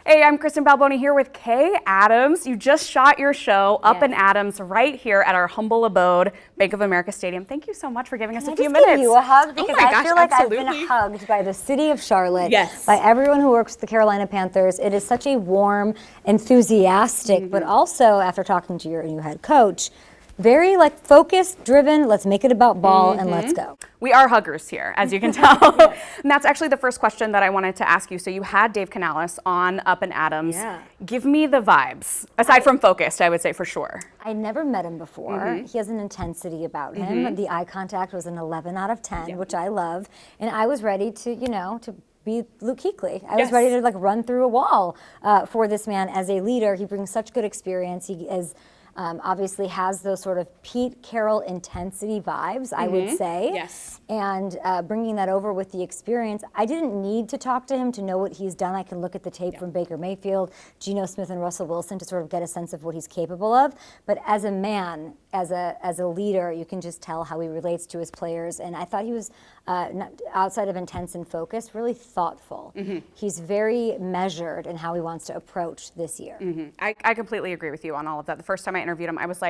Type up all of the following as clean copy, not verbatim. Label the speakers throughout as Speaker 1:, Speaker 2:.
Speaker 1: Hey, I'm Kristen Balboni here with Kay Adams. You just shot your show, Up and Adams, right here at our humble abode, Bank of America Stadium. Thank you so much for giving us a few minutes.
Speaker 2: Give you a hug because I feel like
Speaker 1: absolutely.
Speaker 2: I've been hugged by the city of Charlotte,
Speaker 1: yes,
Speaker 2: by everyone who works with the Carolina Panthers. It is such a warm, enthusiastic, but also after talking to your new head coach, very focused, driven, let's make it about ball and let's go.
Speaker 1: We are huggers here, as you can tell. And that's actually the first question that I wanted to ask you. So you had Dave Canales on Up and Adams.
Speaker 2: Yeah.
Speaker 1: Give me the vibes, aside from focused, I would say for sure.
Speaker 2: I never met him before. He has an intensity about him. The eye contact was an 11 out of 10, which I love. And I was ready to, to be Luke Kuechly. I was ready to run through a wall for this man as a leader. He brings such good experience. He is obviously has those sort of Pete Carroll intensity vibes, I would say.
Speaker 1: Yes.
Speaker 2: And bringing that over with the experience, I didn't need to talk to him to know what he's done. I can look at the tape from Baker Mayfield, Geno Smith, and Russell Wilson to sort of get a sense of what he's capable of. But as a man, as a leader, you can just tell how he relates to his players. And I thought he was, outside of intense and focused, really thoughtful. He's very measured in how he wants to approach this year.
Speaker 1: I completely agree with you on all of that. The first time I interviewed him, I was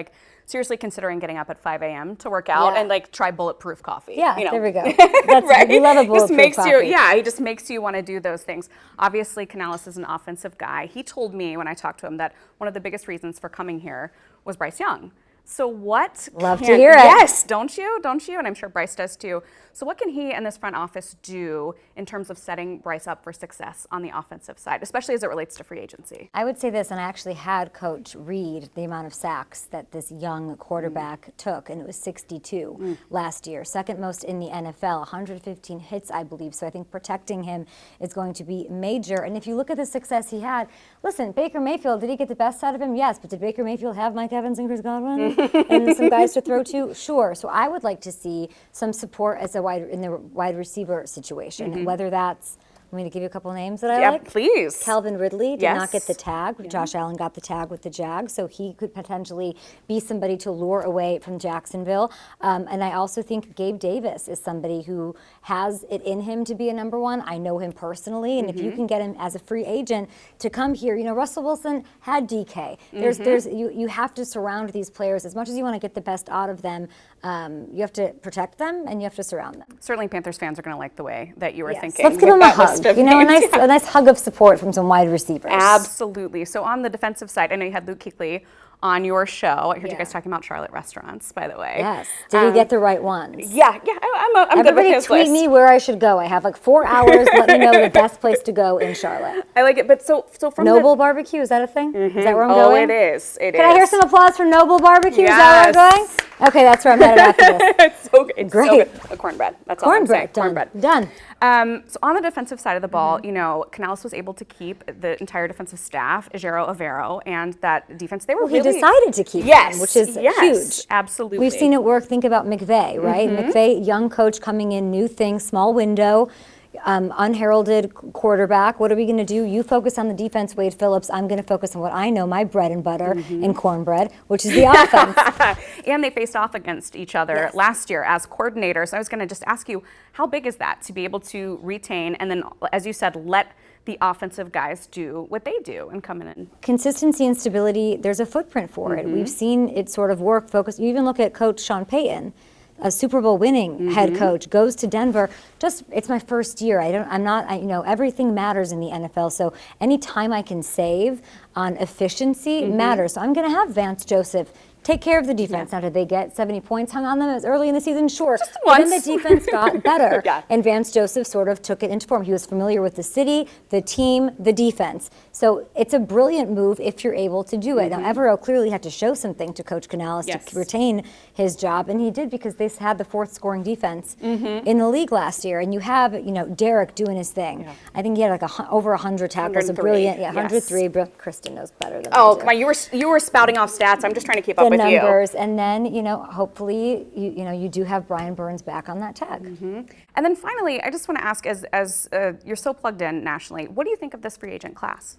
Speaker 1: seriously considering getting up at 5 a.m. to work out and try bulletproof coffee.
Speaker 2: Yeah, there we go. That's
Speaker 1: right?
Speaker 2: We love a bulletproof coffee.
Speaker 1: He just makes you want to do those things. Obviously, Canales is an offensive guy. He told me when I talked to him that one of the biggest reasons for coming here was Bryce Young. So what?
Speaker 2: Love to hear it.
Speaker 1: Yes, don't you? And I'm sure Bryce does too. So what can he and this front office do in terms of setting Bryce up for success on the offensive side, especially as it relates to free agency?
Speaker 2: I would say this, and I actually had Coach read the amount of sacks that this young quarterback took, and it was 62 last year, second most in the NFL, 115 hits, I believe. So I think protecting him is going to be major. And if you look at the success he had, listen, Baker Mayfield, did he get the best out of him? Yes, but did Baker Mayfield have Mike Evans and Chris Godwin and some guys to throw to? Sure. So I would like to see some support as in the wide receiver situation, whether that's, I'm going to give you a couple names that I like.
Speaker 1: Please.
Speaker 2: Calvin Ridley did not get the tag. Josh Allen got the tag with the Jags, so he could potentially be somebody to lure away from Jacksonville. And I also think Gabe Davis is somebody who has it in him to be a number one. I know him personally, and if you can get him as a free agent to come here, Russell Wilson had DK. You have to surround these players as much as you want to get the best out of them. You have to protect them and you have to surround them.
Speaker 1: Certainly, Panthers fans are going to like the way that you were thinking.
Speaker 2: Let's give them a hug. A nice hug of support from some wide receivers.
Speaker 1: Absolutely. So on the defensive side, I know you had Luke Kuechly on your show. I heard you guys talking about Charlotte restaurants, by the way.
Speaker 2: Yes. Did he get the right ones?
Speaker 1: Yeah. I'm good with his list.
Speaker 2: Everybody tweet me where I should go. I have 4 hours. Let me know the best place to go in Charlotte.
Speaker 1: I like it. But so from
Speaker 2: Noble Barbecue, is that a thing? Is that where I'm going?
Speaker 1: Oh, it is. Can
Speaker 2: I hear some applause for Noble Barbecue? Is that where I'm going? Okay, that's where I'm headed after this.
Speaker 1: It's so good.
Speaker 2: Great.
Speaker 1: So good. Cornbread. That's all I'm saying.
Speaker 2: Cornbread. Done.
Speaker 1: So on the defensive side of the ball, Canales was able to keep the entire defensive staff, Ejiro Avero, and that defense. They were
Speaker 2: he decided to keep them, which is huge.
Speaker 1: Absolutely.
Speaker 2: We've seen it work. Think about McVay, right? McVay, young coach coming in, new thing, small window. Unheralded quarterback. What are we going to do? You focus on the defense, Wade Phillips. I'm going to focus on what I know, my bread and butter and cornbread, which is the offense.
Speaker 1: And they faced off against each other last year as coordinators. I was going to just ask you, how big is that to be able to retain and then, as you said, let the offensive guys do what they do and come in?
Speaker 2: Consistency and stability, there's a footprint for it. We've seen it sort of work, focus. You even look at Coach Sean Payton, a Super Bowl winning head coach, goes to Denver. It's my first year. Everything matters in the NFL. So any time I can save on efficiency matters. So I'm going to have Vance Joseph take care of the defense. Now, did they get 70 points hung on them as early in the season? Sure.
Speaker 1: Just once.
Speaker 2: And then the defense got better. And Vance Joseph sort of took it into form. He was familiar with the city, the team, the defense. So it's a brilliant move if you're able to do it. Now, Evero clearly had to show something to Coach Canales to retain his job, and he did because they had the fourth scoring defense in the league last year. And you have, Derek doing his thing. I think he had over 100 tackles.
Speaker 1: 103.
Speaker 2: A brilliant, 103. Kristen knows better than I do.
Speaker 1: Come on, you were spouting off stats. I'm just trying to keep up with
Speaker 2: numbers, and then hopefully you do have Brian Burns back on that tag.
Speaker 1: And then finally, I just want to ask, as you're so plugged in nationally, what do you think of this free agent class?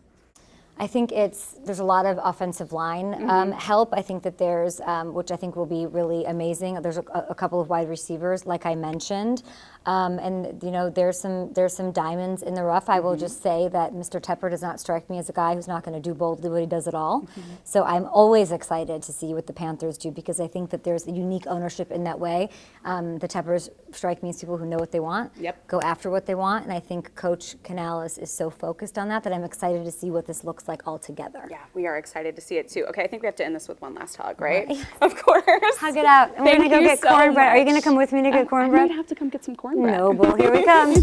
Speaker 2: I think there's a lot of offensive line help. I think that there's, which I think will be really amazing. There's a couple of wide receivers, like I mentioned, and there's some diamonds in the rough. I will just say that Mr. Tepper does not strike me as a guy who's not going to do boldly what he does at all. So I'm always excited to see what the Panthers do, because I think that there's a unique ownership in that way. The Teppers strike me as people who know what they want, go after what they want, and I think Coach Canales is so focused on that I'm excited to see what this looks like all together.
Speaker 1: Yeah, we are excited to see it too. Okay, I think we have to end this with one last hug, right? Of course.
Speaker 2: Hug it out. And we're going to go get cornbread. Are you going to come with me to get cornbread?
Speaker 1: I might have to come get some cornbread.
Speaker 2: No, well, here we come.